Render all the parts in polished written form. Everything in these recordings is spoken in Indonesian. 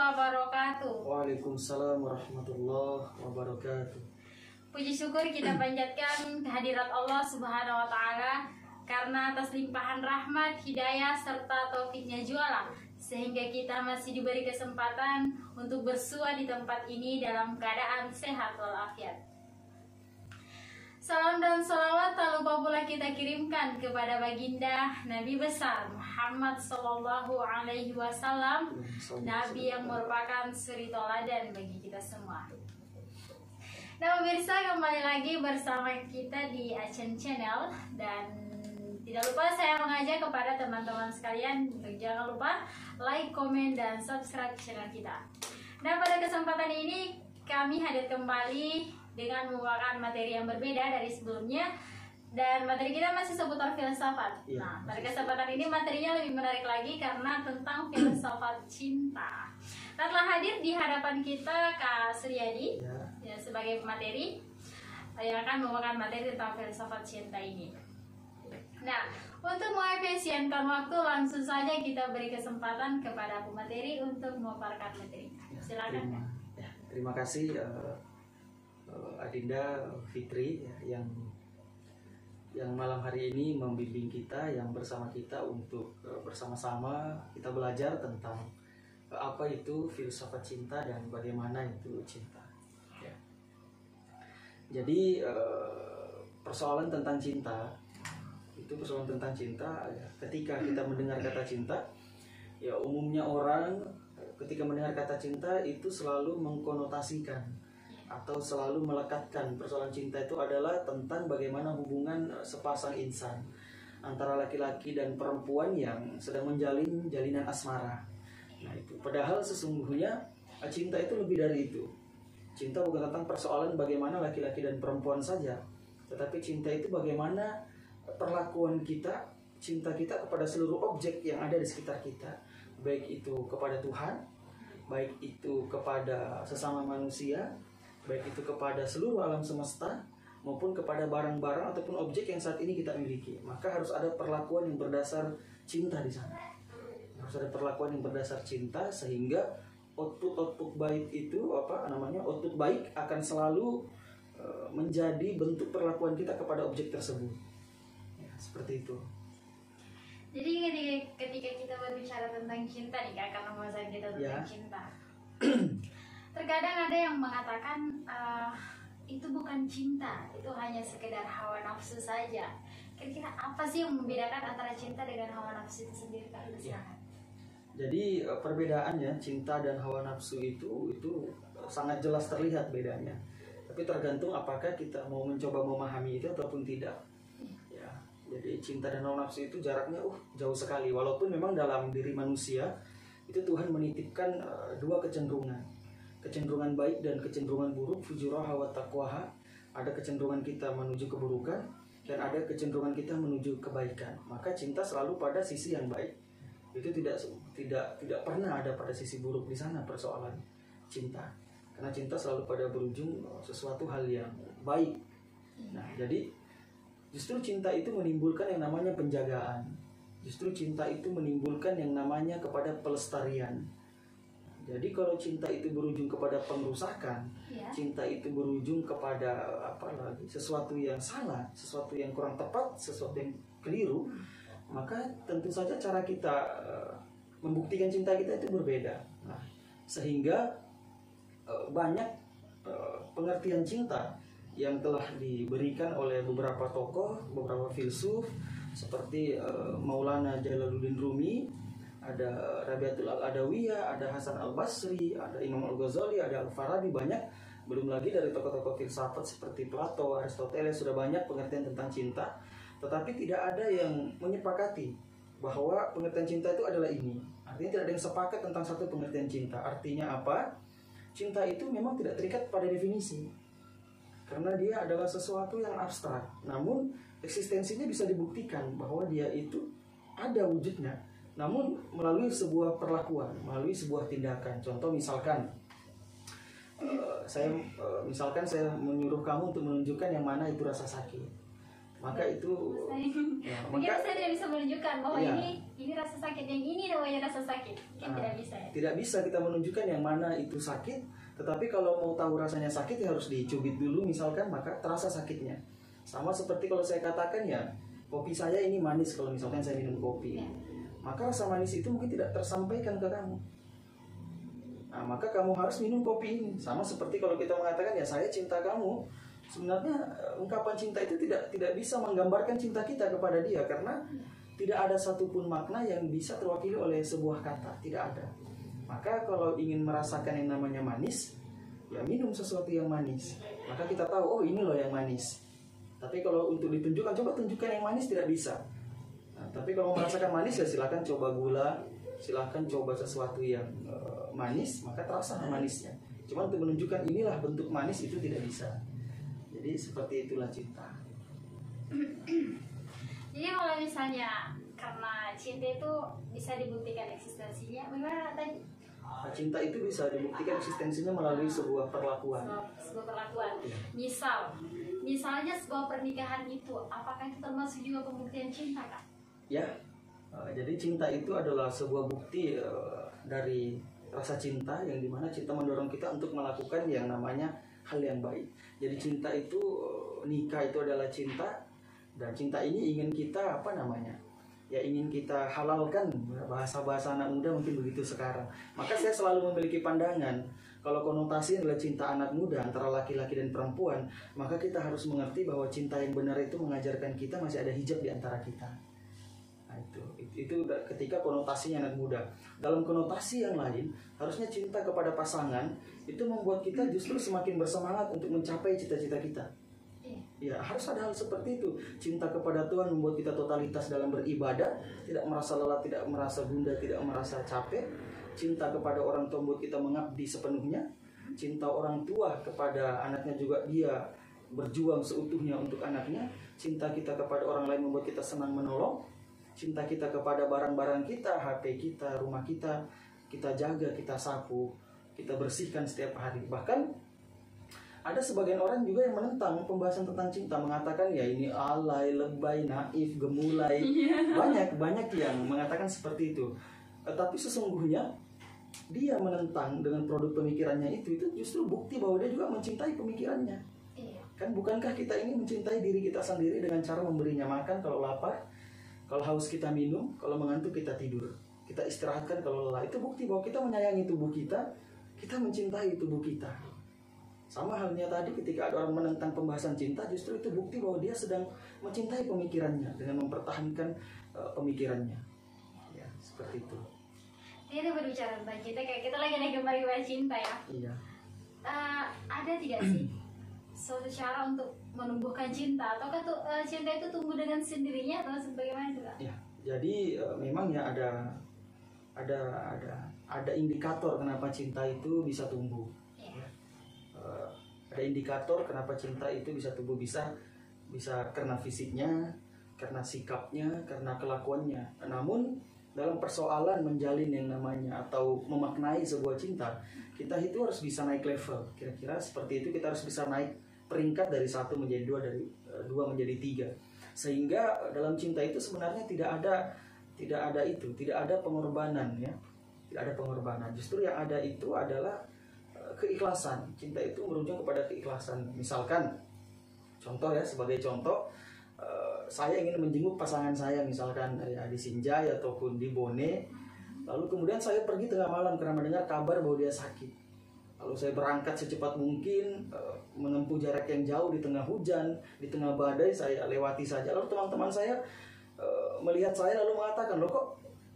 wabarakatuh. Waalaikumsalam warahmatullahi wabarakatuh. Puji syukur kita panjatkan kehadirat Allah Subhanahu wa Ta'ala, karena atas limpahan rahmat, hidayah, serta taufiknya jualah, sehingga kita masih diberi kesempatan untuk bersua di tempat ini dalam keadaan sehat walafiat. Salam dan salawat tak lupa pula kita kirimkan kepada baginda Nabi besar Muhammad Sallallahu Alaihi Wasallam, Nabi yang merupakan suri toladan bagi kita semua. Nah pemirsa, kembali lagi bersama kita di Acen Channel, dan tidak lupa saya mengajak kepada teman-teman sekalian untuk jangan lupa like, komen, dan subscribe channel kita. Nah pada kesempatan ini kami hadir kembali dengan membawakan materi yang berbeda dari sebelumnya, dan materi kita masih seputar filsafat. Nah pada kesempatan ini materinya lebih menarik lagi karena tentang filsafat cinta. Nah telah hadir di hadapan kita Kak Suryadi ya, sebagai materi yang akan membawakan materi tentang filsafat cinta ini. Nah, untuk mengefisienkan waktu, langsung saja kita beri kesempatan kepada pemateri untuk memaparkan materi. Silakan. Terima kasih Adinda Fitri ya, yang malam hari ini membimbing kita, yang bersama kita untuk bersama-sama kita belajar tentang apa itu filsafat cinta dan bagaimana itu cinta. Ya. Jadi persoalan tentang cinta ya, ketika kita mendengar kata cinta, ya umumnya orang ketika mendengar kata cinta itu selalu mengkonotasikan atau selalu melekatkan persoalan cinta itu adalah tentang bagaimana hubungan sepasang insan antara laki-laki dan perempuan yang sedang menjalin jalinan asmara. Nah itu padahal sesungguhnya cinta itu lebih dari itu. Cinta bukan tentang persoalan bagaimana laki-laki dan perempuan saja, tetapi cinta itu bagaimana perlakuan kita, cinta kita kepada seluruh objek yang ada di sekitar kita, baik itu kepada Tuhan, baik itu kepada sesama manusia, baik itu kepada seluruh alam semesta, maupun kepada barang-barang ataupun objek yang saat ini kita miliki. Maka harus ada perlakuan yang berdasar cinta di sana. Harus ada perlakuan yang berdasar cinta, sehingga output baik itu output baik akan selalu menjadi bentuk perlakuan kita kepada objek tersebut. Ya, seperti itu. Jadi ketika kita berbicara tentang cinta nih Kak, karena pembahasan kita tentang cinta, terkadang ada yang mengatakan itu bukan cinta, itu hanya sekedar hawa nafsu saja. Kira-kira apa sih yang membedakan antara cinta dengan hawa nafsu itu sendiri Kak? Silakan. Jadi perbedaannya cinta dan hawa nafsu itu sangat jelas terlihat bedanya. Tapi tergantung apakah kita mau mencoba memahami itu ataupun tidak. Ya, jadi cinta dan hawa nafsu itu jaraknya jauh sekali. Walaupun memang dalam diri manusia itu Tuhan menitipkan dua kecenderungan. Kecenderungan baik dan kecenderungan buruk, fujuraha wa taqwaha. Ada kecenderungan kita menuju keburukan dan ada kecenderungan kita menuju kebaikan. Maka cinta selalu pada sisi yang baik. Itu tidak pernah ada pada sisi buruk di sana persoalan cinta, karena cinta selalu pada berujung sesuatu hal yang baik. Nah jadi justru cinta itu menimbulkan yang namanya penjagaan, justru cinta itu menimbulkan yang namanya kepada pelestarian. Jadi kalau cinta itu berujung kepada pengrusakan, cinta itu berujung kepada sesuatu yang salah, sesuatu yang kurang tepat, sesuatu yang keliru, maka tentu saja cara kita membuktikan cinta kita itu berbeda. Nah, sehingga banyak pengertian cinta yang telah diberikan oleh beberapa tokoh, beberapa filsuf seperti Maulana Jalaluddin Rumi, ada Rabi'atul Al-Adawiyah, ada Hasan Al-Basri, ada Imam Al-Ghazali, ada Al-Farabi, banyak. Belum lagi dari tokoh-tokoh filsafat seperti Plato, Aristoteles, sudah banyak pengertian tentang cinta. Tetapi tidak ada yang menyepakati bahwa pengertian cinta itu adalah ini. Artinya tidak ada yang sepakat tentang satu pengertian cinta. Artinya apa? Cinta itu memang tidak terikat pada definisi, karena dia adalah sesuatu yang abstrak. Namun eksistensinya bisa dibuktikan bahwa dia itu ada wujudnya, namun melalui sebuah perlakuan, melalui sebuah tindakan. Contoh misalkan saya menyuruh kamu untuk menunjukkan yang mana itu rasa sakit, maka itu mungkin saya tidak bisa menunjukkan bahwa iya. ini rasa sakit, yang ini namanya rasa sakit, kan tidak bisa ya? Tidak bisa kita menunjukkan yang mana itu sakit, tetapi kalau mau tahu rasanya sakit ya harus dicubit dulu misalkan, maka terasa sakitnya. Sama seperti kalau saya katakan ya, kopi saya ini manis, kalau misalkan saya minum kopi, maka rasa manis itu mungkin tidak tersampaikan ke kamu. Nah, maka kamu harus minum kopi ini. Sama seperti kalau kita mengatakan ya saya cinta kamu, sebenarnya ungkapan cinta itu tidak bisa menggambarkan cinta kita kepada dia, karena tidak ada satupun makna yang bisa terwakili oleh sebuah kata, tidak ada. Maka kalau ingin merasakan yang namanya manis, ya minum sesuatu yang manis, maka kita tahu oh ini loh yang manis. Tapi kalau untuk ditunjukkan, coba tunjukkan yang manis, tidak bisa. Nah, tapi kalau merasakan manis ya silakan coba gula, silakan coba sesuatu yang manis, maka terasa manisnya. Cuma untuk menunjukkan inilah bentuk manis itu tidak bisa. Jadi seperti itulah cinta. Jadi kalau misalnya karena cinta itu bisa dibuktikan eksistensinya, bagaimana tadi? Nah, cinta itu bisa dibuktikan eksistensinya melalui sebuah perlakuan. Sebuah perlakuan. Misalnya sebuah pernikahan itu, apakah itu termasuk juga pembuktian cinta, Kak? Ya, jadi cinta itu adalah sebuah bukti dari rasa cinta, yang dimana cinta mendorong kita untuk melakukan yang namanya hal yang baik. Jadi cinta itu, nikah itu adalah cinta, dan cinta ini ingin kita apa namanya? Ya ingin kita halalkan, bahasa-bahasa anak muda mungkin begitu sekarang. Maka saya selalu memiliki pandangan, kalau konotasi adalah cinta anak muda antara laki-laki dan perempuan, maka kita harus mengerti bahwa cinta yang benar itu mengajarkan kita masih ada hijab di antara kita. Nah, itu ketika konotasinya anak muda. Dalam konotasi yang lain, harusnya cinta kepada pasangan itu membuat kita justru semakin bersemangat untuk mencapai cita-cita kita. Ya, harus ada hal seperti itu. Cinta kepada Tuhan membuat kita totalitas dalam beribadah, tidak merasa lelah, tidak merasa gundah, tidak merasa capek. Cinta kepada orang tua membuat kita mengabdi sepenuhnya. Cinta orang tua kepada anaknya juga dia berjuang seutuhnya untuk anaknya. Cinta kita kepada orang lain membuat kita senang menolong. Cinta kita kepada barang-barang kita, HP kita, rumah kita jaga, kita sapu, kita bersihkan setiap hari. Bahkan ada sebagian orang juga yang menentang pembahasan tentang cinta, mengatakan ya ini alay, lebay, naif, gemulai. Banyak yang mengatakan seperti itu. Tapi sesungguhnya dia menentang dengan produk pemikirannya itu justru bukti bahwa dia juga mencintai pemikirannya. Kan bukankah kita ini mencintai diri kita sendiri dengan cara memberinya makan kalau lapar, kalau haus kita minum, kalau mengantuk kita tidur, kita istirahatkan kalau lelah. Itu bukti bahwa kita menyayangi tubuh kita mencintai tubuh kita. Sama halnya tadi ketika ada orang menentang pembahasan cinta, justru itu bukti bahwa dia sedang mencintai pemikirannya dengan mempertahankan pemikirannya. Ya, seperti itu. Ini berbicara tentang cinta, kayak kita lagi kembali bahas cinta ya. Iya. Ada tidak sih suatu cara untuk menumbuhkan cinta, ataukah cinta itu tumbuh dengan sendirinya atau sebagaimana juga? Ya, jadi memang ya ada indikator kenapa cinta itu bisa tumbuh. Ada indikator kenapa cinta itu bisa tumbuh, bisa karena fisiknya, karena sikapnya, karena kelakuannya. Namun dalam persoalan menjalin yang namanya atau memaknai sebuah cinta, kita itu harus bisa naik level. Kira-kira seperti itu, kita harus bisa naik peringkat dari 1 menjadi 2, dari 2 menjadi 3. Sehingga dalam cinta itu sebenarnya tidak ada pengorbanan ya. Tidak ada pengorbanan. Justru yang ada itu adalah keikhlasan. Cinta itu berujung kepada keikhlasan. Misalkan contoh ya, sebagai contoh, saya ingin menjenguk pasangan saya misalkan ya, di Sinjai ataupun di Bone, lalu kemudian saya pergi tengah malam karena mendengar kabar bahwa dia sakit. Lalu saya berangkat secepat mungkin, menempuh jarak yang jauh di tengah hujan, di tengah badai, saya lewati saja. Lalu teman-teman saya melihat saya lalu mengatakan, loh kok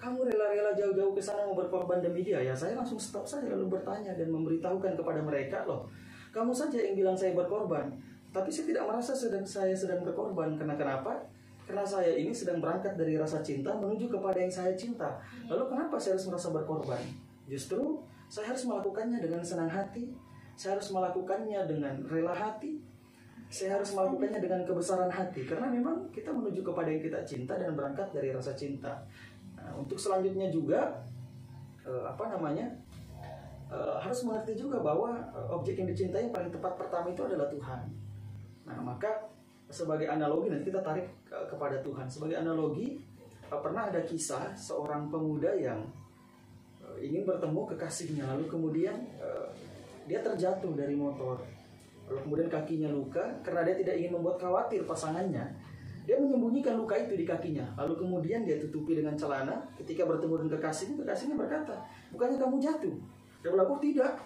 kamu rela-rela jauh-jauh ke sana mau berkorban demi dia? Ya saya langsung stop saja lalu bertanya dan memberitahukan kepada mereka, loh kamu saja yang bilang saya berkorban, tapi saya tidak merasa saya sedang berkorban. Kenapa? Karena saya ini sedang berangkat dari rasa cinta menuju kepada yang saya cinta. Lalu kenapa saya harus merasa berkorban? Justru saya harus melakukannya dengan senang hati, saya harus melakukannya dengan rela hati, saya harus melakukannya dengan kebesaran hati. Karena memang kita menuju kepada yang kita cinta dan berangkat dari rasa cinta. Nah, untuk selanjutnya juga harus mengerti juga bahwa objek yang dicintai yang paling tepat pertama itu adalah Tuhan. Nah, maka sebagai analogi, nanti kita tarik kepada Tuhan. Sebagai analogi, pernah ada kisah seorang pemuda yang ingin bertemu kekasihnya, lalu kemudian dia terjatuh dari motor, lalu kemudian kakinya luka. Karena dia tidak ingin membuat khawatir pasangannya, dia menyembunyikan luka itu di kakinya, lalu kemudian dia tutupi dengan celana. Ketika bertemu dengan kekasihnya berkata, bukannya kamu jatuh? Dia bilang, oh tidak,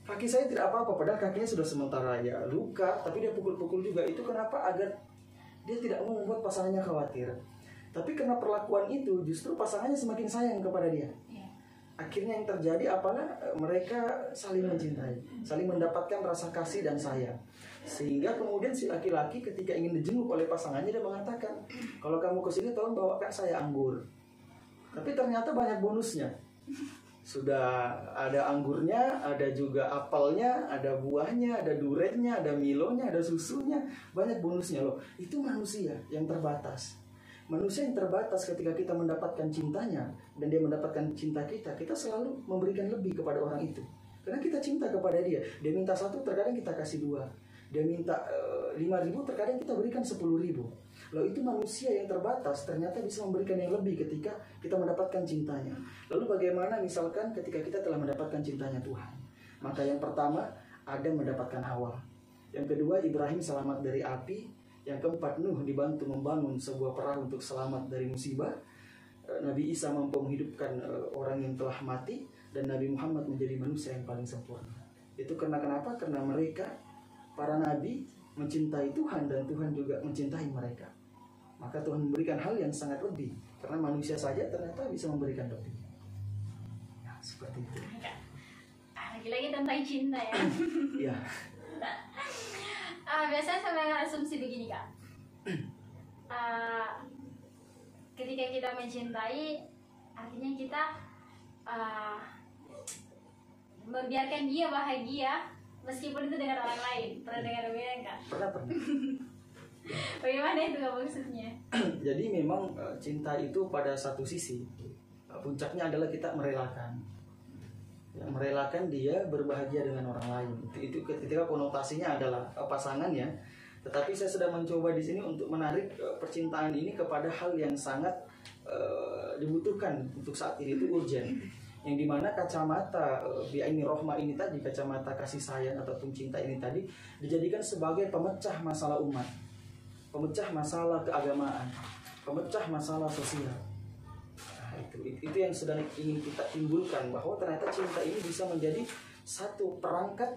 kaki saya tidak apa-apa. Padahal kakinya sudah sementara ya luka, tapi dia pukul-pukul juga. Itu kenapa? Agar dia tidak mau membuat pasangannya khawatir. Tapi karena perlakuan itu, justru pasangannya semakin sayang kepada dia. Akhirnya yang terjadi apalah, mereka saling mencintai, saling mendapatkan rasa kasih dan sayang. Sehingga kemudian si laki-laki ketika ingin dijenguk oleh pasangannya, dia mengatakan, kalau kamu kesini tolong bawakan saya anggur. Tapi ternyata banyak bonusnya. Sudah ada anggurnya, ada juga apelnya, ada buahnya, ada durennya, ada milonya, ada susunya. Banyak bonusnya loh. Itu manusia yang terbatas. Manusia yang terbatas, ketika kita mendapatkan cintanya dan dia mendapatkan cinta kita, kita selalu memberikan lebih kepada orang itu. Karena kita cinta kepada dia. Dia minta 1, terkadang kita kasih 2. Dia minta 5.000, terkadang kita berikan 10.000. Lalu itu manusia yang terbatas ternyata bisa memberikan yang lebih ketika kita mendapatkan cintanya. Lalu bagaimana misalkan ketika kita telah mendapatkan cintanya Tuhan? Maka yang pertama, Adam mendapatkan Hawa. Yang kedua, Ibrahim selamat dari api. Yang keempat, Nuh dibantu membangun sebuah perahu untuk selamat dari musibah. Nabi Isa mampu menghidupkan orang yang telah mati. Dan Nabi Muhammad menjadi manusia yang paling sempurna. Itu karena kenapa? Karena mereka, para nabi, mencintai Tuhan dan Tuhan juga mencintai mereka. Maka Tuhan memberikan hal yang sangat lebih. Karena manusia saja ternyata bisa memberikan lebih. Ya, seperti itu. Lagi-lagi tentang cinta ya. Iya. Biasanya saya asumsi begini Kak. Ketika kita mencintai, artinya kita membiarkan dia bahagia meskipun itu dengan orang lain. Pernah dengar begitu kan? Pernah. Bagaimana itu maksudnya? Jadi memang cinta itu pada satu sisi puncaknya adalah kita merelakan. Ya, merelakan dia berbahagia dengan orang lain. Itu ketika konotasinya adalah pasangan ya. Tetapi saya sedang mencoba di sini untuk menarik percintaan ini kepada hal yang sangat dibutuhkan untuk saat ini, itu urgent. Yang dimana kacamata bi'aini rohmah ini tadi, kacamata kasih sayang ataupun cinta ini tadi dijadikan sebagai pemecah masalah umat, pemecah masalah keagamaan, pemecah masalah sosial. Nah, itu yang sedang ingin kita timbulkan, bahwa ternyata cinta ini bisa menjadi satu perangkat,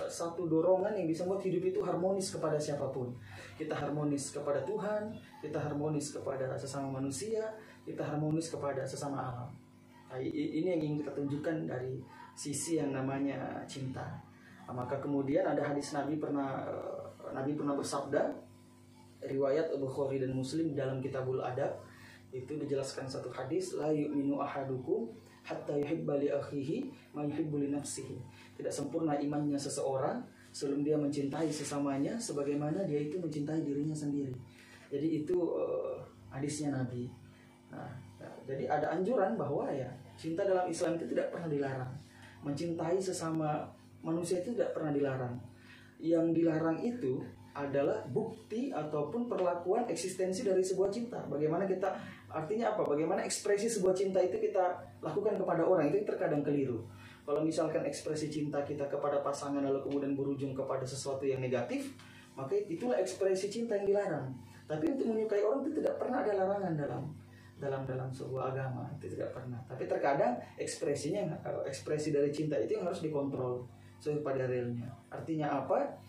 satu dorongan yang bisa membuat hidup itu harmonis kepada siapapun. Kita harmonis kepada Tuhan, kita harmonis kepada sesama manusia, kita harmonis kepada sesama alam. Nah, ini yang ingin kita tunjukkan dari sisi yang namanya cinta. Nah, maka kemudian ada hadis Nabi pernah bersabda, riwayat Bukhari dan Muslim dalam Kitabul Adab, itu dijelaskan satu hadis, la yu'minu ahadukum hatta yuhibba li akhihi ma yuhibbu li nafsihi. Tidak sempurna imannya seseorang sebelum dia mencintai sesamanya sebagaimana dia itu mencintai dirinya sendiri. Jadi itu hadisnya Nabi. Nah, jadi ada anjuran bahwa ya cinta dalam Islam itu tidak pernah dilarang. Mencintai sesama manusia itu tidak pernah dilarang. Yang dilarang itu adalah bukti ataupun perlakuan eksistensi dari sebuah cinta. Bagaimana kita, artinya apa? Bagaimana ekspresi sebuah cinta itu kita lakukan kepada orang, itu terkadang keliru. Kalau misalkan ekspresi cinta kita kepada pasangan lalu kemudian berujung kepada sesuatu yang negatif, maka itulah ekspresi cinta yang dilarang. Tapi untuk menyukai orang itu tidak pernah ada larangan dalam sebuah agama, itu tidak pernah. Tapi terkadang ekspresi dari cinta itu yang harus dikontrol sesuai pada realnya. Artinya apa?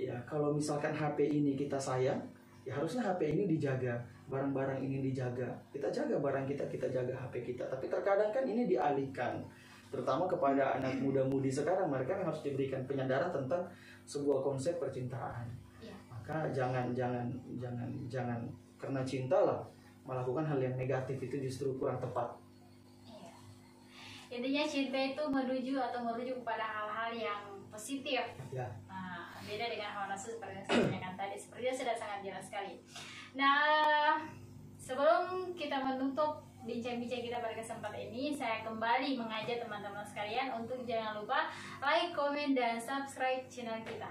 Ya, kalau misalkan HP ini kita sayang, ya harusnya HP ini dijaga, barang-barang ini dijaga. Kita jaga barang kita, kita jaga HP kita. Tapi terkadang kan ini dialihkan, terutama kepada anak muda-mudi sekarang, mereka harus diberikan penyadaran tentang sebuah konsep percintaan. Ya. Maka jangan karena cinta lah melakukan hal yang negatif, itu justru kurang tepat. Iya. Intinya cinta itu merujuk kepada hal-hal yang positif. Ya. Nah, beda dengan hawa nafsu seperti yang saya tanyakan tadi. Sepertinya sudah sangat jelas sekali. Nah, sebelum kita menutup bincang-bincang kita pada kesempatan ini, saya kembali mengajak teman-teman sekalian untuk jangan lupa like, komen, dan subscribe channel kita.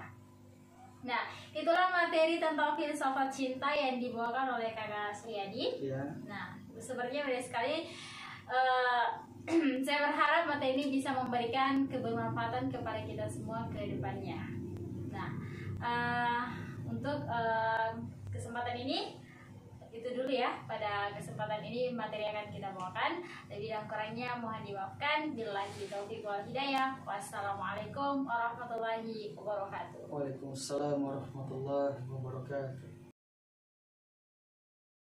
Nah, itulah materi tentang filsafat cinta yang dibawakan oleh Kakak Suryadi. Ya. Nah, sepertinya mudah sekali. Saya berharap materi ini bisa memberikan kebermanfaatan kepada kita semua ke depannya. Nah, untuk kesempatan ini itu dulu ya. Pada kesempatan ini materi yang akan kita bawakan. Lebih dan kurangnya mohon dimaafkan. Billahi taufiq wal hidayah. Wassalamualaikum warahmatullahi wabarakatuh. Waalaikumsalam warahmatullahi wabarakatuh.